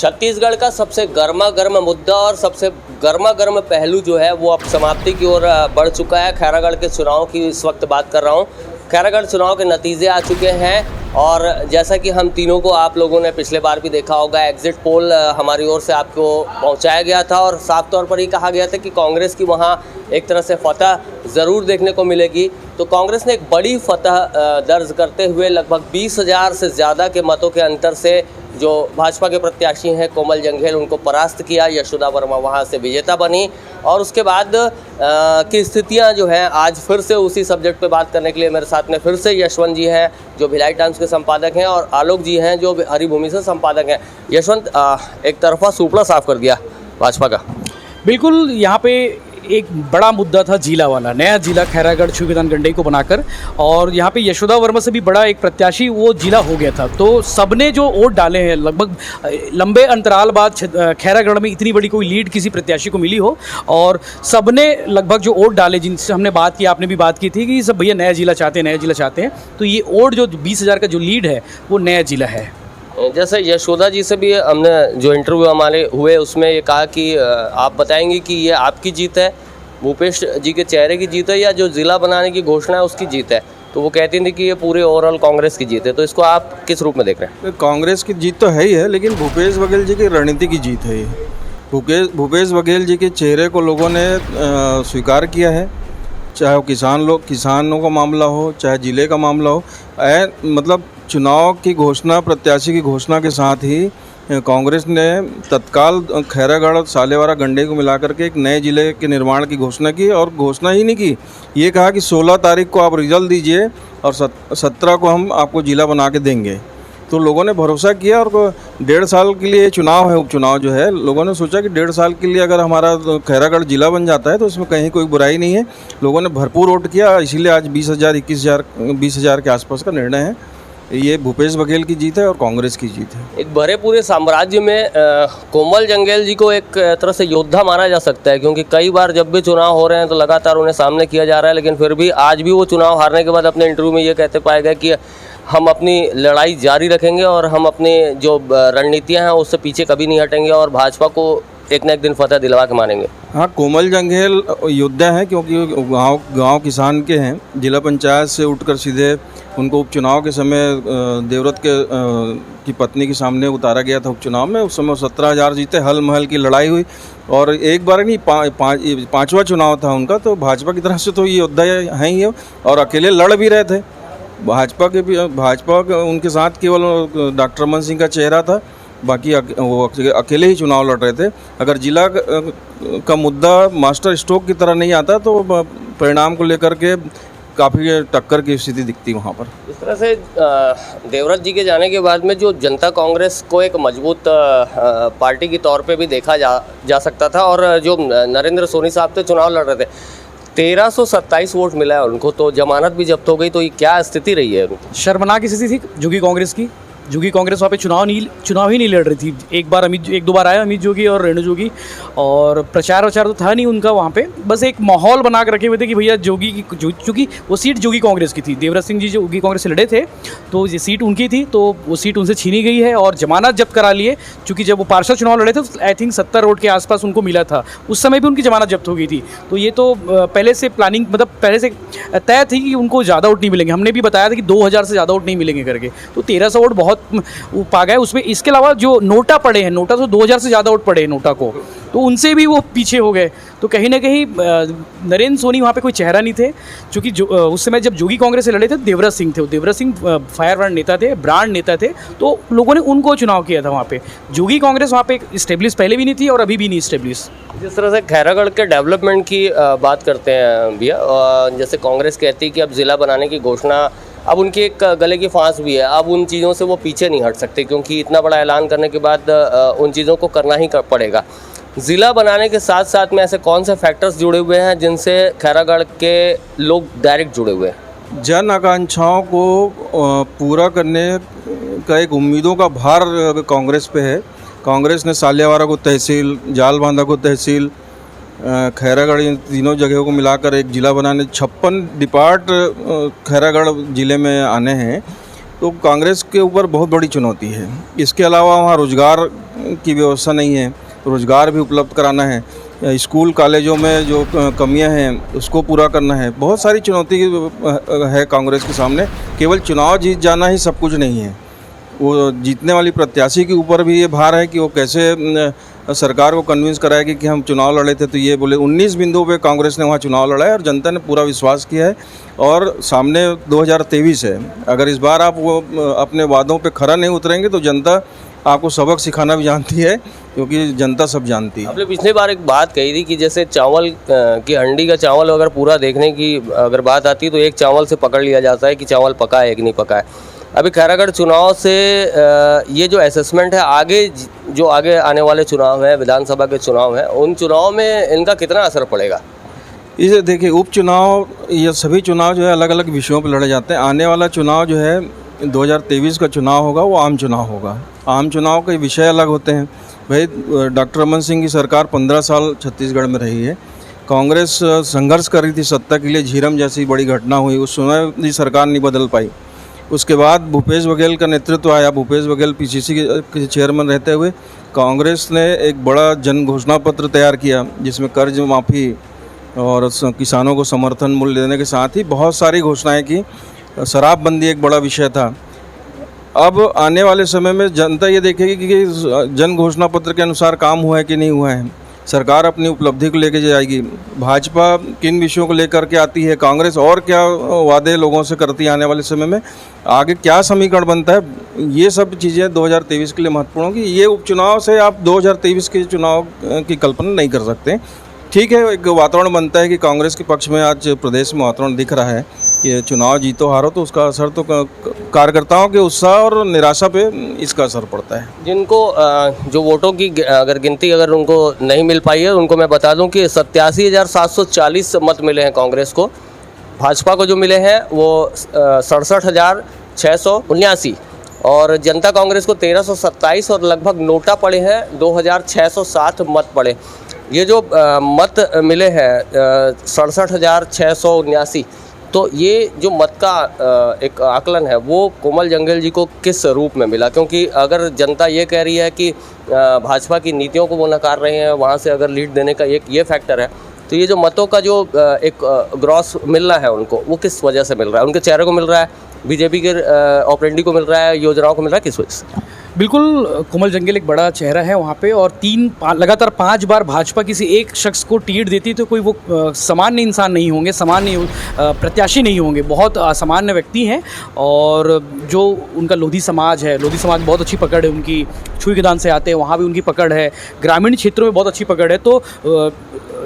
छत्तीसगढ़ का सबसे गर्मा गर्म मुद्दा और सबसे गर्मा गर्म पहलू जो है वो अब समाप्ति की ओर बढ़ चुका है। खैरागढ़ के चुनाव की इस वक्त बात कर रहा हूँ। खैरागढ़ चुनाव के नतीजे आ चुके हैं और जैसा कि हम तीनों को आप लोगों ने पिछले बार भी देखा होगा, एग्जिट पोल हमारी ओर से आपको पहुंचाया गया था और साफ तौर पर ही कहा गया था कि कांग्रेस की वहां एक तरह से फतह ज़रूर देखने को मिलेगी। तो कांग्रेस ने एक बड़ी फतह दर्ज करते हुए लगभग 20,000 से ज़्यादा के मतों के अंतर से जो भाजपा के प्रत्याशी हैं कोमल जंघेल, उनको परास्त किया। यशोदा वर्मा वहां से विजेता बनी और उसके बाद की स्थितियां जो हैं, आज फिर से उसी सब्जेक्ट पे बात करने के लिए मेरे साथ में फिर से यशवंत जी हैं जो भिलाई टाइम्स के संपादक हैं और आलोक जी हैं जो हरिभूमि से संपादक हैं। यशवंत, एक तरफा सुपड़ा साफ कर दिया भाजपा का। बिल्कुल, यहाँ पे एक बड़ा मुद्दा था जिला वाला, नया जिला खैरागढ़ छुईखदान गंडई को बनाकर, और यहाँ पे यशोदा वर्मा से भी बड़ा एक प्रत्याशी वो जिला हो गया था। तो सबने जो वोट डाले हैं, लगभग लंबे अंतराल बाद खैरागढ़ में इतनी बड़ी कोई लीड किसी प्रत्याशी को मिली हो, और सबने लगभग जो वोट डाले जिनसे हमने बात की, आपने भी बात की थी कि सब भैया नया जिला चाहते हैं, नया जिला चाहते हैं, तो ये वोट जो 20,000 का जो लीड है वो नया जिला है। जैसे यशोदा जी से भी हमने जो इंटरव्यू हमारे हुए उसमें ये कहा कि आप बताएंगे कि ये आपकी जीत है, भूपेश जी के चेहरे की जीत है, या जो ज़िला बनाने की घोषणा है उसकी जीत है। तो वो कहती थी कि ये पूरे ओवरऑल कांग्रेस की जीत है। तो इसको आप किस रूप में देख रहे हैं? कांग्रेस की जीत तो है ही है, लेकिन भूपेश बघेल जी की रणनीति की जीत है ये। भूपेश बघेल जी के चेहरे को लोगों ने स्वीकार किया है, चाहे वो किसानों का मामला हो, चाहे ज़िले का मामला हो। मतलब चुनाव की घोषणा, प्रत्याशी की घोषणा के साथ ही कांग्रेस ने तत्काल खैरागढ़ सालेवारा गंडई को मिलाकर के एक नए ज़िले के निर्माण की घोषणा की, और घोषणा ही नहीं की, ये कहा कि 16 तारीख को आप रिजल्ट दीजिए और 17 को हम आपको ज़िला बना के देंगे। तो लोगों ने भरोसा किया और 1.5 साल के लिए चुनाव है, उपचुनाव जो है, लोगों ने सोचा कि 1.5 साल के लिए अगर हमारा खैरागढ़ जिला बन जाता है तो इसमें कहीं कोई बुराई नहीं है। लोगों ने भरपूर वोट किया, इसीलिए आज 20,000 के आसपास का निर्णय है। ये भूपेश बघेल की जीत है और कांग्रेस की जीत है। एक भरे पूरे साम्राज्य में कोमल जंघेल जी को एक तरह से योद्धा माना जा सकता है, क्योंकि कई बार जब भी चुनाव हो रहे हैं तो लगातार उन्हें सामने किया जा रहा है, लेकिन फिर भी आज भी वो चुनाव हारने के बाद अपने इंटरव्यू में ये कहते पाए गए कि हम अपनी लड़ाई जारी रखेंगे और हम अपनी जो रणनीतियाँ हैं उससे पीछे कभी नहीं हटेंगे और भाजपा को एक न एक दिन फतह दिलवा के मानेंगे। हाँ, कोमल जंघेल योद्धा है, क्योंकि गांव किसान के हैं। जिला पंचायत से उठकर सीधे उनको उपचुनाव के समय देवव्रत की पत्नी के सामने उतारा गया था उपचुनाव में। उस समय 17,000 जीते, हल महल की लड़ाई हुई और एक बार नहीं, पाँचवा चुनाव था उनका। तो भाजपा की तरफ से तो ये योद्धा हैं ही है और अकेले लड़ भी रहे थे। भाजपा के उनके साथ केवल डॉक्टर रमन सिंह का चेहरा था, बाकी वो अकेले ही चुनाव लड़ रहे थे। अगर जिला का मुद्दा मास्टर स्ट्रोक की तरह नहीं आता तो परिणाम को लेकर के काफ़ी टक्कर की स्थिति दिखती वहाँ पर। इस तरह से देवव्रत जी के जाने के बाद में जो जनता कांग्रेस को एक मजबूत पार्टी के तौर पे भी देखा जा सकता था, और जो नरेंद्र सोनी साहब थे चुनाव लड़ रहे थे, 1327 वोट मिला है उनको, तो जमानत भी जब्त हो गई। तो ये क्या स्थिति रही है उनकी? शर्मनाक स्थिति थी जोगी कांग्रेस की। जोगी कांग्रेस वहाँ पे चुनाव ही नहीं लड़ रही थी। एक दो बार आया अमित जोगी और रेणु जोगी, और प्रचार तो था नहीं उनका वहाँ पे। बस एक माहौल बना कर रखे हुए थे कि भैया जोगी की, चूँकि वो सीट जोगी कांग्रेस की थी, देवव्रत सिंह जी जोगी कांग्रेस से लड़े थे, तो ये सीट उनकी थी, तो वो सीट उनसे छीनी गई है और जमानत जब्त करा लिए। चूँकि जब वो पार्षद चुनाव लड़े थे तो आई थिंक 70 वोट के आसपास उनको मिला था, उस समय भी उनकी जमानत जब्त हो गई थी। तो ये तो पहले से प्लानिंग, मतलब पहले से तय थी कि उनको ज़्यादा वोट नहीं मिलेंगे। हमने भी बताया था कि 2,000 से ज़्यादा वोट नहीं मिलेंगे करके, तो 1,300 वोट बहुत पा गए उसमें। इसके अलावा जो नोटा पड़े हैं, नोटा तो 2,000 से ज़्यादा वोट पड़े हैं नोटा को, तो उनसे भी वो पीछे हो गए। तो कहीं ना कहीं नरेंद्र सोनी वहाँ पे कोई चेहरा नहीं थे, क्योंकि उस समय जब जोगी कांग्रेस से लड़े थे देवव्रत सिंह थे। देवव्रत सिंह फायर ब्रांड नेता थे, ब्रांड नेता थे, तो लोगों ने उनको चुनाव किया था वहाँ पे। जोगी कांग्रेस वहाँ पे इस्टेब्लिश पहले भी नहीं थी और अभी भी नहीं इस्टेब्लिश। जिस तरह से खैरागढ़ के डेवलपमेंट की बात करते हैं भैया, जैसे कांग्रेस कहती है कि अब ज़िला बनाने की घोषणा, अब उनकी एक गले की फांस भी है। अब उन चीज़ों से वो पीछे नहीं हट सकते, क्योंकि इतना बड़ा ऐलान करने के बाद उन चीज़ों को करना ही पड़ेगा। ज़िला बनाने के साथ साथ में ऐसे कौन से फैक्टर्स जुड़े हुए हैं जिनसे खैरागढ़ के लोग डायरेक्ट जुड़े हुए हैं? जन आकांक्षाओं को पूरा करने का एक उम्मीदों का भार कांग्रेस पे है। कांग्रेस ने सालियावारा को तहसील, जालबांधा को तहसील, खैरागढ़, इन तीनों जगहों को मिलाकर एक ज़िला बनाने 56 डिपार्ट खैरागढ़ ज़िले में आने हैं। तो कांग्रेस के ऊपर बहुत बड़ी चुनौती है। इसके अलावा वहाँ रोज़गार की व्यवस्था नहीं है, रोज़गार भी उपलब्ध कराना है, स्कूल कॉलेजों में जो कमियां हैं उसको पूरा करना है। बहुत सारी चुनौती है कांग्रेस के सामने। केवल चुनाव जीत जाना ही सब कुछ नहीं है, वो जीतने वाली प्रत्याशी के ऊपर भी ये भार है कि वो कैसे सरकार को कन्विंस कराएगी कि हम चुनाव लड़े थे तो ये बोले। 19 बिंदुओं पे कांग्रेस ने वहाँ चुनाव लड़ा है और जनता ने पूरा विश्वास किया है। और सामने 2023 है, अगर इस बार आप वो अपने वादों पे खरा नहीं उतरेंगे तो जनता आपको सबक सिखाना भी जानती है, क्योंकि जनता सब जानती है। आपने पिछली बार एक बात कही थी कि जैसे चावल की हंडी का चावल अगर पूरा देखने की अगर बात आती है तो एक चावल से पकड़ लिया जाता है कि चावल पका है कि नहीं पका है। अभी खैरागढ़ चुनाव से ये जो असेसमेंट है, आगे आने वाले चुनाव हैं, विधानसभा के चुनाव हैं, उन चुनाव में इनका कितना असर पड़ेगा? इसे देखिए, उपचुनाव ये सभी चुनाव जो है अलग अलग विषयों पर लड़े जाते हैं। आने वाला चुनाव जो है 2023 का चुनाव होगा, वो आम चुनाव होगा। आम चुनाव के विषय अलग होते हैं। भाई, डॉक्टर रमन सिंह की सरकार 15 साल छत्तीसगढ़ में रही है। कांग्रेस संघर्ष कर रही थी सत्ता के लिए, झीरम जैसी बड़ी घटना हुई, उस समय भी सरकार नहीं बदल पाई। उसके बाद भूपेश बघेल का नेतृत्व आया। भूपेश बघेल पीसीसी के चेयरमैन रहते हुए कांग्रेस ने एक बड़ा जन घोषणा पत्र तैयार किया, जिसमें कर्ज माफ़ी और किसानों को समर्थन मूल्य देने के साथ ही बहुत सारी घोषणाएं की। शराबबंदी एक बड़ा विषय था। अब आने वाले समय में जनता ये देखेगी कि जन घोषणा पत्र के अनुसार काम हुआ है कि नहीं हुआ है। सरकार अपनी उपलब्धि को लेकर जाएगी। भाजपा किन विषयों को लेकर के आती है, कांग्रेस और क्या वादे लोगों से करती है आने वाले समय में, आगे क्या समीकरण बनता है, ये सब चीज़ें 2023 के लिए महत्वपूर्ण होगी। ये उपचुनाव से आप 2023 के चुनाव की कल्पना नहीं कर सकते। ठीक है, एक वातावरण बनता है कि कांग्रेस के पक्ष में आज प्रदेश में वातावरण दिख रहा है कि चुनाव जीतो हारो तो उसका असर तो कार्यकर्ताओं के उत्साह और निराशा पे इसका असर पड़ता है। जिनको जो वोटों की अगर गिनती अगर उनको नहीं मिल पाई है, उनको मैं बता दूं कि 87,740 मत मिले हैं कांग्रेस को। भाजपा को जो मिले हैं वो 67,679 और जनता कांग्रेस को 1327 और लगभग नोटा पड़े हैं 2,660 मत पड़े। ये जो मत मिले हैं 67,679, तो ये जो मत का एक आकलन है वो कोमल जंगेल जी को किस रूप में मिला? क्योंकि अगर जनता ये कह रही है कि भाजपा की नीतियों को वो नकार रहे हैं, वहाँ से अगर लीड देने का एक ये फैक्टर है, तो ये जो मतों का जो एक ग्रॉस मिलना है उनको, वो किस वजह से मिल रहा है? उनके चेहरे को मिल रहा है, बीजेपी के ऑपरेंडी को मिल रहा है, योजनाओं को मिल रहा है, किस वजह से? बिल्कुल, कोमल जंगेल एक बड़ा चेहरा है वहाँ पे और लगातार 5 बार भाजपा किसी एक शख्स को टिकट देती तो कोई वो सामान्य इंसान नहीं होंगे, सामान्य प्रत्याशी नहीं होंगे, बहुत असामान्य व्यक्ति हैं। और जो उनका लोधी समाज है, लोधी समाज बहुत अच्छी पकड़ है उनकी, छुई के दान से आते हैं, वहाँ भी उनकी पकड़ है, ग्रामीण क्षेत्रों में बहुत अच्छी पकड़ है। तो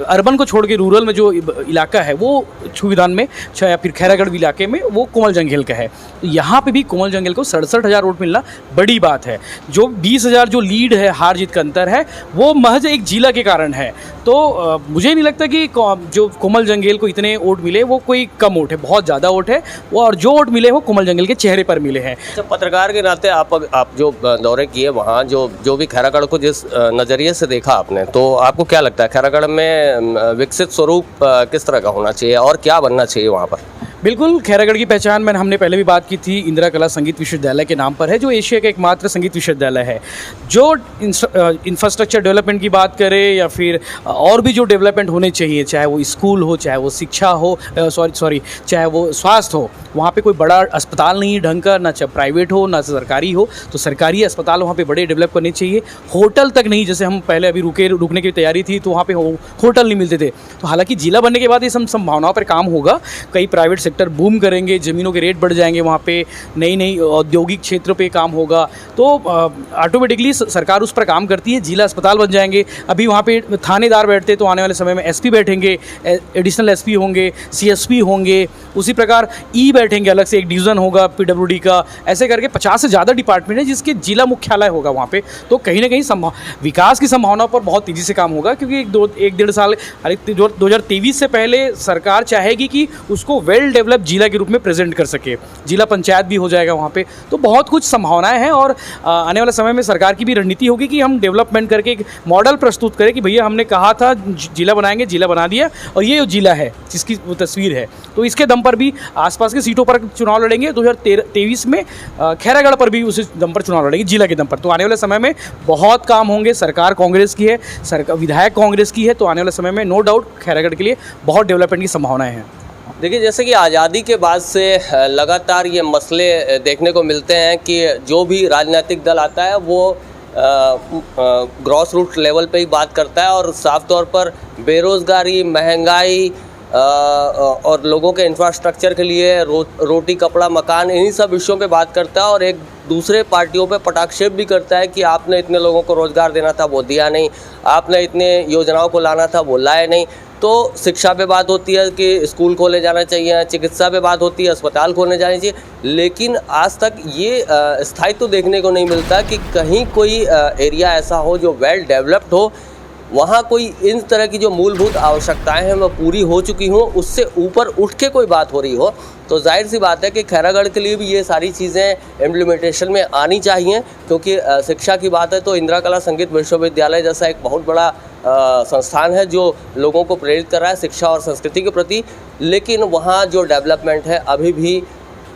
अर्बन को छोड़ के रूरल में जो इलाका है वो छुईदान में या फिर खैरागढ़ इलाके में वो कोमल जंगेल का है। यहाँ पे भी कोमल जंगेल को 67,000 वोट मिलना बड़ी बात है। जो 20,000 जो लीड है, हार जीत का अंतर है, वो महज एक जिला के कारण है। तो मुझे नहीं लगता कि जो कोमल जंगेल को इतने वोट मिले वो कोई कम वोट है, बहुत ज़्यादा वोट है वो, और जो वोट मिले वो कोमल जंगेल के चेहरे पर मिले हैं। अच्छा, पत्रकार के नाते आप जो दौरे किए वहाँ, जो भी खैरागढ़ को जिस नज़रिए से देखा आपने, तो आपको क्या लगता है खैरागढ़ में विकसित स्वरूप किस तरह का होना चाहिए और क्या बनना चाहिए वहाँ पर? बिल्कुल, खैरागढ़ की पहचान हमने पहले भी बात की थी, इंदिरा कला संगीत विश्वविद्यालय के नाम पर है, जो एशिया का एकमात्र संगीत विश्वविद्यालय है। जो इंफ्रास्ट्रक्चर डेवलपमेंट की बात करें या फिर और भी जो डेवलपमेंट होने चाहिए, चाहे वो स्कूल हो, चाहे वो शिक्षा हो, चाहे वो स्वास्थ्य हो, वहाँ पे कोई बड़ा अस्पताल नहीं है ढंग का, ना प्राइवेट हो ना सरकारी हो, तो सरकारी अस्पताल वहाँ पे बड़े डेवलप करने चाहिए। होटल तक नहीं, जैसे हम पहले अभी रुकने की तैयारी थी तो वहाँ पे होटल नहीं मिलते थे। तो हालांकि जिला बनने के बाद ये सब संभावनाओं पर काम होगा, कई प्राइवेट सेक्टर बूम करेंगे, ज़मीनों के रेट बढ़ जाएंगे, वहाँ पे नई औद्योगिक क्षेत्र पे काम होगा, तो ऑटोमेटिकली सरकार उस पर काम करती है, जिला अस्पताल बन जाएंगे। अभी वहाँ पे थानेदार बैठते तो आने वाले समय में एसपी बैठेंगे, एडिशनल एसपी होंगे, सीएसपी होंगे, उसी प्रकार ई बैठेंगे, अलग से एक डिवीज़न होगा पीडब्ल्यूडी का, ऐसे करके 50 से ज़्यादा डिपार्टमेंट है जिसके जिला मुख्यालय होगा वहाँ पे। तो कहीं ना कहीं विकास की संभावनाओं पर बहुत तेज़ी से काम होगा, क्योंकि 1-1.5 साल 2023 से पहले सरकार चाहेगी कि उसको वेल डेवलप जिला के रूप में प्रेजेंट कर सके, जिला पंचायत भी हो जाएगा वहाँ पे। तो बहुत कुछ संभावनाएं हैं और आने वाले समय में सरकार की भी रणनीति होगी कि हम डेवलपमेंट करके एक मॉडल प्रस्तुत करें कि भैया हमने कहा था जिला बनाएंगे, जिला बना दिया और ये जिला है जिसकी वो तस्वीर है। तो इसके दम पर भी आसपास की सीटों पर चुनाव लड़ेंगे। 2023 में खैरागढ़ पर भी उसी दम पर चुनाव लड़ेंगे, जिला के दम पर। तो आने वाले समय में बहुत काम होंगे। सरकार कांग्रेस की है, सरकार विधायक कांग्रेस की है, तो आने वाले समय में नो डाउट खैरागढ़ के लिए बहुत डेवलपमेंट की संभावनाएं हैं। देखिए, जैसे कि आज़ादी के बाद से लगातार ये मसले देखने को मिलते हैं कि जो भी राजनीतिक दल आता है वो ग्रॉस रूट लेवल पे ही बात करता है और साफ तौर पर बेरोज़गारी, महंगाई और लोगों के इंफ्रास्ट्रक्चर के लिए रोटी, कपड़ा, मकान, इन्हीं सब विषयों पे बात करता है और एक दूसरे पार्टियों पे पटाक्षेप भी करता है कि आपने इतने लोगों को रोज़गार देना था वो दिया नहीं, आपने इतने योजनाओं को लाना था वो लाए नहीं। तो शिक्षा पे बात होती है कि स्कूल खोले जाना चाहिए, चिकित्सा पे बात होती है, अस्पताल खोलने जाने चाहिए, लेकिन आज तक ये स्थायित्व देखने को नहीं मिलता कि कहीं कोई एरिया ऐसा हो जो वेल डेवलप्ड हो, वहाँ कोई इन तरह की जो मूलभूत आवश्यकताएं हैं वो पूरी हो चुकी हों, उससे ऊपर उठ के कोई बात हो रही हो। तो जाहिर सी बात है कि खैरागढ़ के लिए भी ये सारी चीज़ें इम्प्लीमेंटेशन में आनी चाहिए, क्योंकि शिक्षा की बात है तो इंदिरा कला संगीत विश्वविद्यालय जैसा एक बहुत बड़ा संस्थान है जो लोगों को प्रेरित कर रहा है शिक्षा और संस्कृति के प्रति, लेकिन वहाँ जो डेवलपमेंट है अभी भी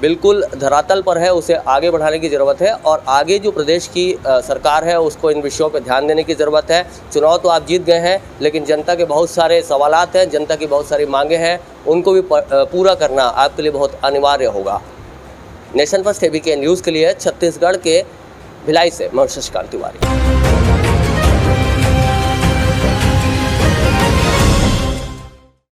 बिल्कुल धरातल पर है, उसे आगे बढ़ाने की ज़रूरत है और आगे जो प्रदेश की सरकार है उसको इन विषयों पर ध्यान देने की ज़रूरत है। चुनाव तो आप जीत गए हैं, लेकिन जनता के बहुत सारे सवालात हैं, जनता की बहुत सारी मांगे हैं, उनको भी पूरा करना आपके लिए बहुत अनिवार्य होगा। नेशन फर्स्ट एबीके न्यूज़ के लिए छत्तीसगढ़ के भिलाई से मैं शशिकांत तिवारी।